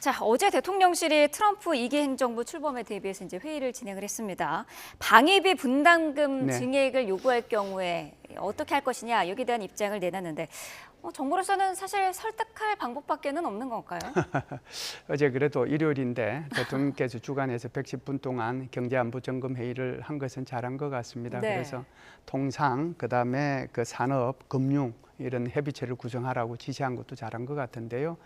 자, 어제 대통령실이 트럼프 2기 행정부 출범에 대비해서 이제 회의를 진행을 했습니다. 방위비 분담금 네. 증액을 요구할 경우에 어떻게 할 것이냐 여기에 대한 입장을 내놨는데 정부로서는 사실 설득할 방법밖에는 없는 건가요? 어제 그래도 일요일인데 대통령께서 주관해서 110분 동안 경제안보 점검 회의를 한 것은 잘한 것 같습니다. 네. 그래서 통상, 그다음에 그 산업, 금융 이런 협의체를 구성하라고 지시한 것도 잘한 것 같은데요.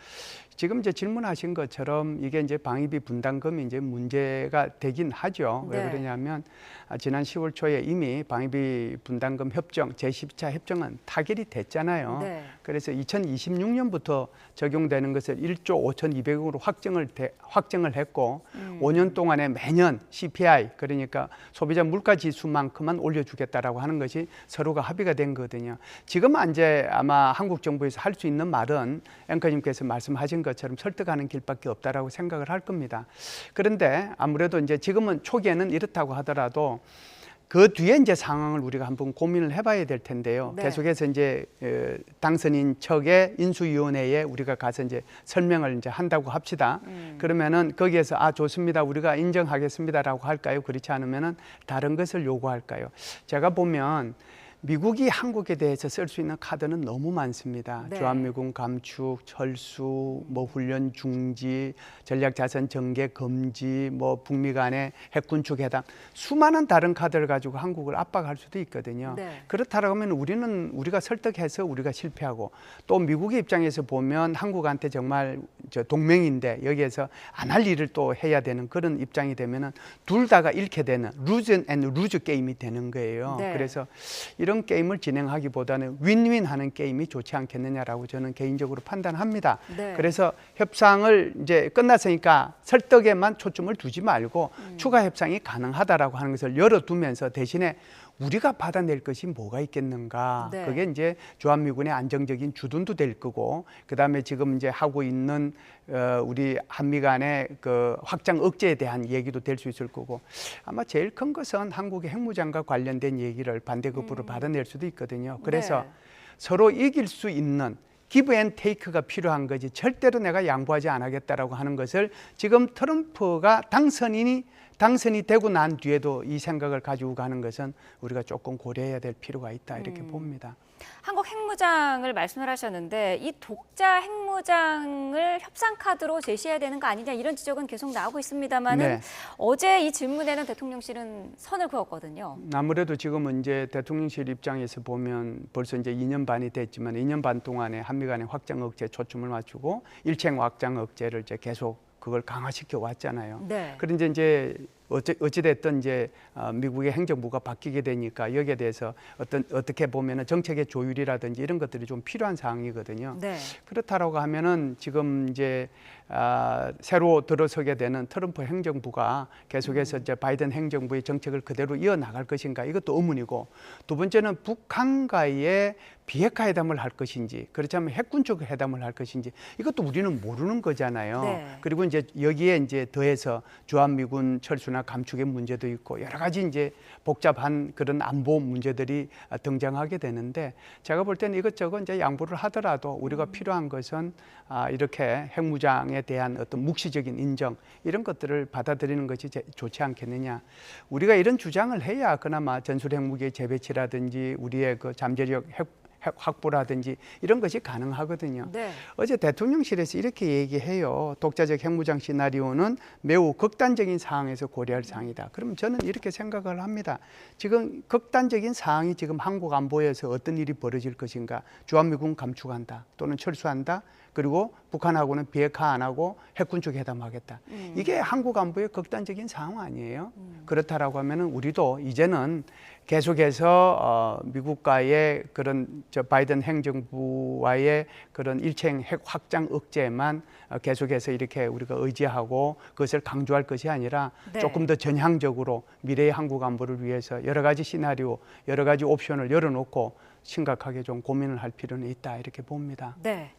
지금 이제 질문하신 것처럼 이게 이제 방위비 분담금이 이제 문제가 되긴 하죠. 네. 왜 그러냐면 지난 10월 초에 이미 방위비 분담금 협정 제12차 협정은 타결이 됐잖아요. 네. 그래서 2026년부터 적용되는 것을 1조 5,200억으로 확정을 했고 5년 동안에 매년 CPI 그러니까 소비자 물가 지수만큼만 올려주겠다라고 하는 것이 서로가 합의가 된 거거든요. 지금 이제 아마 한국 정부에서 할 수 있는 말은 앵커님께서 말씀하신 것처럼 설득하는 길밖에 없다라고 생각을 할 겁니다. 그런데 아무래도 이제 지금은 초기에는 이렇다고 하더라도 그 뒤에 이제 상황을 우리가 한번 고민을 해봐야 될 텐데요. 네. 계속해서 이제 당선인 척의 인수위원회에 우리가 가서 이제 설명을 이제 한다고 합시다. 그러면은 거기에서 좋습니다, 우리가 인정하겠습니다라고 할까요? 그렇지 않으면은 다른 것을 요구할까요? 제가 보면 미국이 한국에 대해서 쓸 수 있는 카드는 너무 많습니다. 네. 주한미군 감축, 철수, 뭐 훈련 중지, 전략자산 전개 금지, 뭐 북미 간의 핵군축 해당, 수많은 다른 카드를 가지고 한국을 압박할 수도 있거든요. 네. 그렇다고 하면 우리가 설득해서 우리가 실패하고, 또 미국의 입장에서 보면 한국한테 정말 동맹인데 여기에서 안 할 일을 또 해야 되는 그런 입장이 되면은 둘 다가 잃게 되는 루즈 앤 루즈 게임이 되는 거예요. 네. 그래서 이런 게임을 진행하기보다는 윈윈 하는 게임이 좋지 않겠느냐라고 저는 개인적으로 판단합니다. 네. 그래서 협상을 이제 끝났으니까 설득에만 초점을 두지 말고 추가 협상이 가능하다라고 하는 것을 열어두면서 대신에 우리가 받아낼 것이 뭐가 있겠는가. 네. 그게 이제 주한미군의 안정적인 주둔도 될 거고, 그다음에 지금 이제 하고 있는 우리 한미 간의 그 확장 억제에 대한 얘기도 될 수 있을 거고, 아마 제일 큰 것은 한국의 핵무장과 관련된 얘기를 반대급부로 받아낼 수도 있거든요. 그래서 네. 서로 이길 수 있는 기브 앤 테이크가 필요한 거지, 절대로 내가 양보하지 않겠다라고 하는 것을 지금 트럼프가 당선이 되고 난 뒤에도 이 생각을 가지고 가는 것은 우리가 조금 고려해야 될 필요가 있다, 이렇게 봅니다. 한국 핵무장을 말씀을 하셨는데 이 독자 핵무장을 협상 카드로 제시해야 되는 거 아니냐 이런 지적은 계속 나오고 있습니다만은 네. 어제 이 질문에는 대통령실은 선을 그었거든요. 아무래도 지금은 이제 대통령실 입장에서 보면 벌써 이제 2년 반이 됐지만 2년 반 동안에 한미 간의 확장 억제에 초점을 맞추고 일체형 확장 억제를 이제 계속 그걸 강화시켜 왔잖아요. 네. 그런데 이제 어찌됐든 이제 미국의 행정부가 바뀌게 되니까 여기에 대해서 어떻게 보면은 정책의 조율이라든지 이런 것들이 좀 필요한 사항이거든요. 네. 그렇다라고 하면은 지금 이제 새로 들어서게 되는 트럼프 행정부가 계속해서 이제 바이든 행정부의 정책을 그대로 이어나갈 것인가, 이것도 의문이고, 두 번째는 북한과의 비핵화 회담을 할 것인지, 그렇지 않으면 핵군축 회담을 할 것인지, 이것도 우리는 모르는 거잖아요. 네. 그리고 이제 여기에 이제 더해서 주한미군 철수나 감축의 문제도 있고 여러 가지 이제 복잡한 그런 안보 문제들이 등장하게 되는데, 제가 볼 때는 이것저것 이제 양보를 하더라도 우리가 필요한 것은 이렇게 핵무장에 대한 어떤 묵시적인 인정, 이런 것들을 받아들이는 것이 좋지 않겠느냐. 우리가 이런 주장을 해야 그나마 전술핵무기의 재배치라든지 우리의 그 잠재력 핵 확보라든지 이런 것이 가능하거든요. 네. 어제 대통령실에서 이렇게 얘기해요. 독자적 핵무장 시나리오는 매우 극단적인 상황에서 고려할 사항이다. 그럼 저는 이렇게 생각을 합니다. 지금 극단적인 상황이 지금 한국 안보에서 어떤 일이 벌어질 것인가. 주한미군 감축한다, 또는 철수한다, 그리고 북한하고는 비핵화 안 하고 핵군축 회담하겠다. 이게 한국 안보의 극단적인 상황 아니에요? 그렇다라고 하면은 우리도 이제는 계속해서 미국과의 그런 바이든 행정부와의 그런 일체형 핵 확장 억제만 계속해서 이렇게 우리가 의지하고 그것을 강조할 것이 아니라 네. 조금 더 전향적으로 미래의 한국 안보를 위해서 여러 가지 시나리오, 여러 가지 옵션을 열어놓고 심각하게 좀 고민을 할 필요는 있다, 이렇게 봅니다. 네.